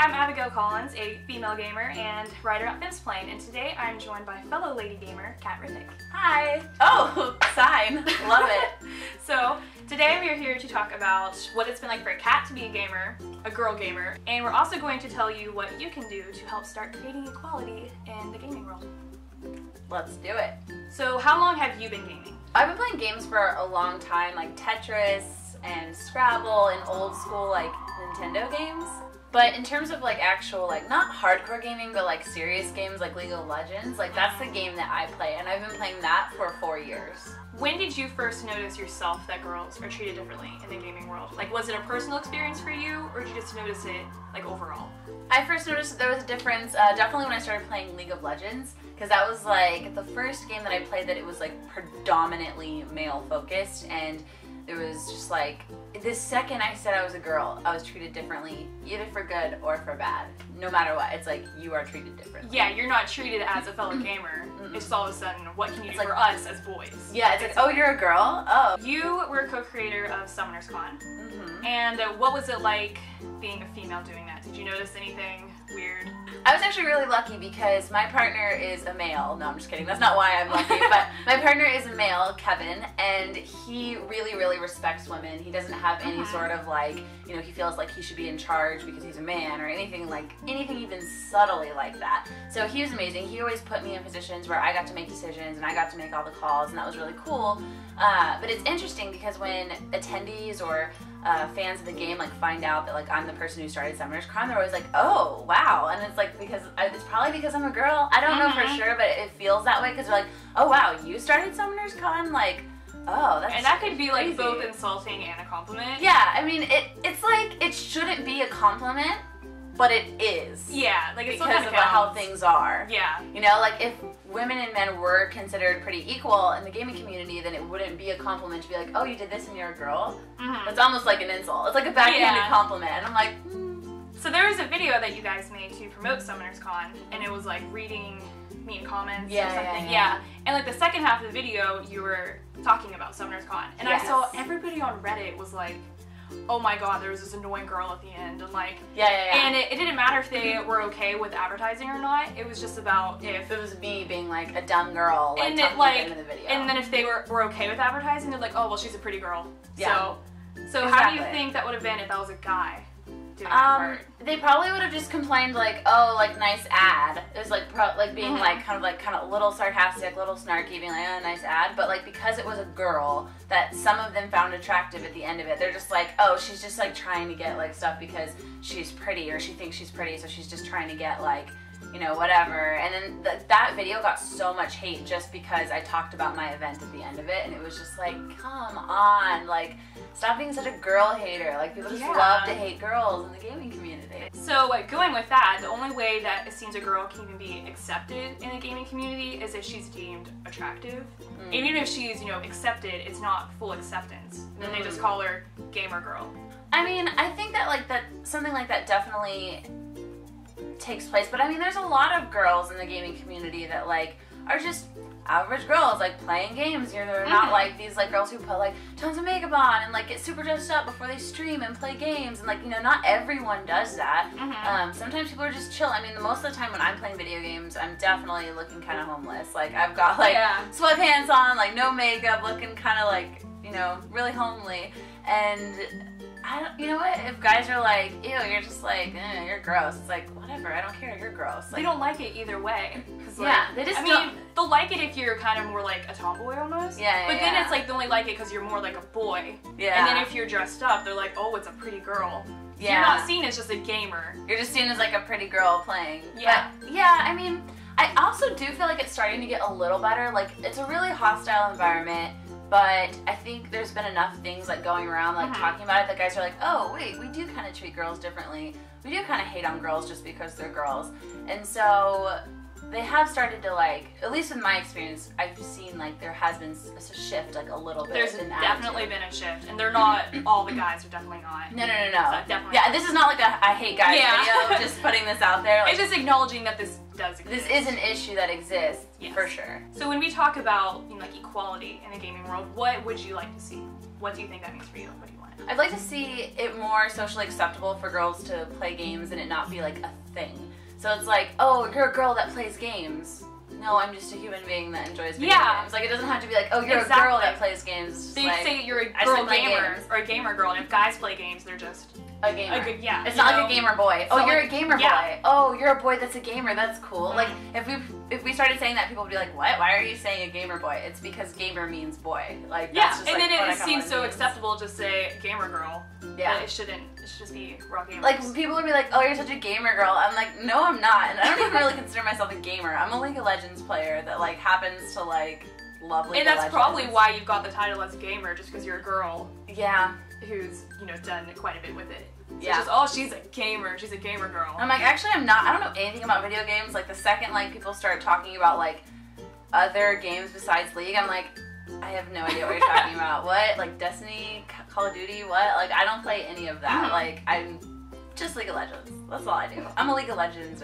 I'm Abigale Collins, a female gamer and writer at Fimsplain, and today I'm joined by fellow lady gamer, Catrific. Hi! Oh, sign! Love it! So, today we are here to talk about what it's been like for a cat to be a gamer, a girl gamer, and we're also going to tell you what you can do to help start creating equality in the gaming world. Let's do it. So, how long have you been gaming? I've been playing games for a long time, like Tetris and Scrabble and old school like Nintendo games. But in terms of like actual, like not hardcore gaming, but like serious games like League of Legends, like that's the game that I play, and I've been playing that for 4 years. When did you first notice yourself that girls are treated differently in the gaming world? Like, was it a personal experience for you, or did you just notice it like overall? I first noticed that there was a difference definitely when I started playing League of Legends, because that was like the first game that I played that it was like predominantly male focused, and it was just like, the second I said I was a girl, I was treated differently, either for good or for bad. No matter what, it's like, you are treated differently. Yeah, you're not treated as a fellow gamer. It's just all of a sudden, what can you do for us as boys? Yeah, it's like, oh, you're a girl? Oh. You were a co-creator of Summoners Con. And what was it like being a female doing that? Did you notice anything weird? I was actually really lucky because my partner is a male. No, I'm just kidding. That's not why I'm lucky. But my partner is a male, Kevin, and he really, really respects women. He doesn't have any sort of like, you know, he feels like he should be in charge because he's a man or anything even subtly like that. So he was amazing. He always put me in positions where I got to make decisions and I got to make all the calls, and that was really cool. But it's interesting because when attendees or fans of the game like find out that like I'm the person who started Summoners Con, they're always like, oh wow, and it's like because it's probably because I'm a girl. I don't know for sure, but it feels that way because they're like, oh wow, you started Summoners Con, like, oh, that's, and that could be like crazy. both insulting and a compliment. Yeah, I mean it's like it shouldn't be a compliment, but it is. Yeah, like it's because of how things are. Yeah, you know, like if women and men were considered pretty equal in the gaming community, then it wouldn't be a compliment to be like, oh, you did this and you're a girl. It's almost like an insult. It's like a backhanded compliment, and I'm like, So there was a video that you guys made to promote Summoners Con, and it was like reading mean comments or something. Yeah. And like the second half of the video, you were talking about Summoners Con, and I saw everybody on Reddit was like, oh my god, there was this annoying girl at the end, and like, and it didn't matter if they were okay with advertising or not. It was just about if it was me being like a dumb girl, like, and talking like, at the end of the video. And then if they were okay with advertising, they're like, oh well, she's a pretty girl. Yeah. So how do you think that would have been if that was a guy doing that part? They probably would have just complained like, oh, like nice ad. It was like being like kind of a little sarcastic, little snarky, being like, oh, nice ad. But like because it was a girl that some of them found attractive at the end of it, they're just like, oh, she's just like trying to get like stuff because she's pretty, or she thinks she's pretty, so she's just trying to get like, you know, whatever. And then that video got so much hate just because I talked about my event at the end of it, and it was just like, come on, like, stop being such a girl hater. Like, people just love to hate girls in the gaming community. So, like, going with that, the only way that it seems a girl can even be accepted in the gaming community is if she's deemed attractive. Even if she's, you know, accepted, it's not full acceptance. And then they just call her gamer girl. I mean, I think that, like, something like that definitely takes place, but I mean there's a lot of girls in the gaming community that like are just average girls like playing games. They're not like these like girls who put like tons of makeup on and like get super dressed up before they stream and play games, and like, you know, not everyone does that. Sometimes people are just chill. I mean, most of the time when I'm playing video games, I'm definitely looking kind of homeless. Like I've got like sweatpants on, like no makeup, looking kind of like, you know, really homely. And you know what? If guys are like, ew, you're just like, you're gross. It's like, whatever, I don't care, you're gross. Like, they don't like it either way. Like, they just I mean, they'll like it if you're kind of more like a tomboy almost. But then it's like, they only like it because you're more like a boy. And then if you're dressed up, they're like, oh, it's a pretty girl. So you're not seen as just a gamer. You're just seen as like a pretty girl playing. But, I mean, I also do feel like it's starting to get a little better. Like, it's a really hostile environment. But I think there's been enough things like going around like talking about it that guys are like, oh wait, we do kind of treat girls differently. We do kind of hate on girls just because they're girls. And so they have started to like, at least in my experience, I've seen like there has been a shift like a little bit. There's definitely been a shift, and they're not, all the guys are definitely not. No. Definitely yeah, this is not like a I hate guys video, just putting this out there. Like, it's just acknowledging that this does exist. This is an issue that exists, for sure. So when we talk about, you know, like equality in the gaming world, what would you like to see? What do you think that means for you? What do you want? I'd like to see it more socially acceptable for girls to play games and it not be like a thing. So it's like, oh, you're a girl that plays games. No, I'm just a human being that enjoys video games. Like, it doesn't have to be like, oh, you're a girl that plays games. So you say you're a girl gamer or a gamer girl, and if guys play games, they're just a gamer. Yeah. It's not like a gamer boy. Oh, you're a gamer boy. Oh, you're a boy that's a gamer. That's cool. Like, if we started saying that, people would be like, what? Why are you saying a gamer boy? It's because gamer means boy. Like, that's just, and then it seems so acceptable to say gamer girl. Yeah. But it shouldn't. It should just be raw gamers. Like, people would be like, oh, you're such a gamer girl. I'm like, no, I'm not. And I don't even really consider myself a gamer. I'm a League of Legends player that, like, happens to, like, love League of Legends. And that's probably why you've got the title as gamer, just because you're a girl. Yeah. Who's, you know, done quite a bit with it. So yeah. It's just, oh, she's a gamer. She's a gamer girl. I'm like, actually, I'm not. I don't know anything about video games. Like, the second, like, people start talking about, like, other games besides League, I'm like, I have no idea what you're talking about. What? Like, Destiny? Call of Duty? What? Like, I don't play any of that. Like, I'm just League of Legends. That's all I do. I'm a League of Legends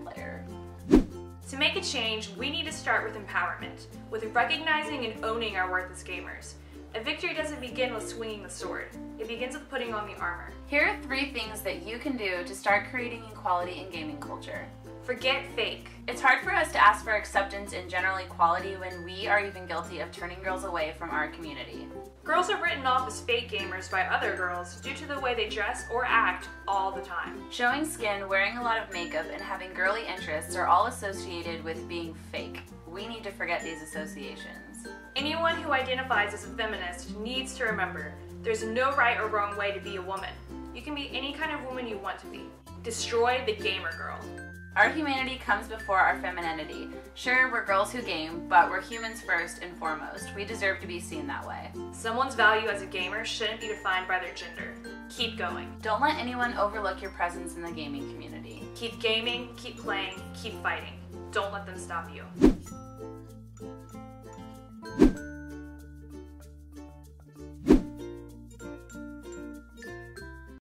player. To make a change, we need to start with empowerment, with recognizing and owning our worth as gamers. A victory doesn't begin with swinging the sword. It begins with putting on the armor. Here are 3 things that you can do to start creating equality in gaming culture. Forget fake. It's hard for us to ask for acceptance and general equality when we are even guilty of turning girls away from our community. Girls are written off as fake gamers by other girls due to the way they dress or act all the time. Showing skin, wearing a lot of makeup, and having girly interests are all associated with being fake. We need to forget these associations. Anyone who identifies as a feminist needs to remember, there's no right or wrong way to be a woman. You can be any kind of woman you want to be. Destroy the gamer girl. Our humanity comes before our femininity. Sure, we're girls who game, but we're humans first and foremost. We deserve to be seen that way. Someone's value as a gamer shouldn't be defined by their gender. Keep going. Don't let anyone overlook your presence in the gaming community. Keep gaming, keep playing, keep fighting. Don't let them stop you.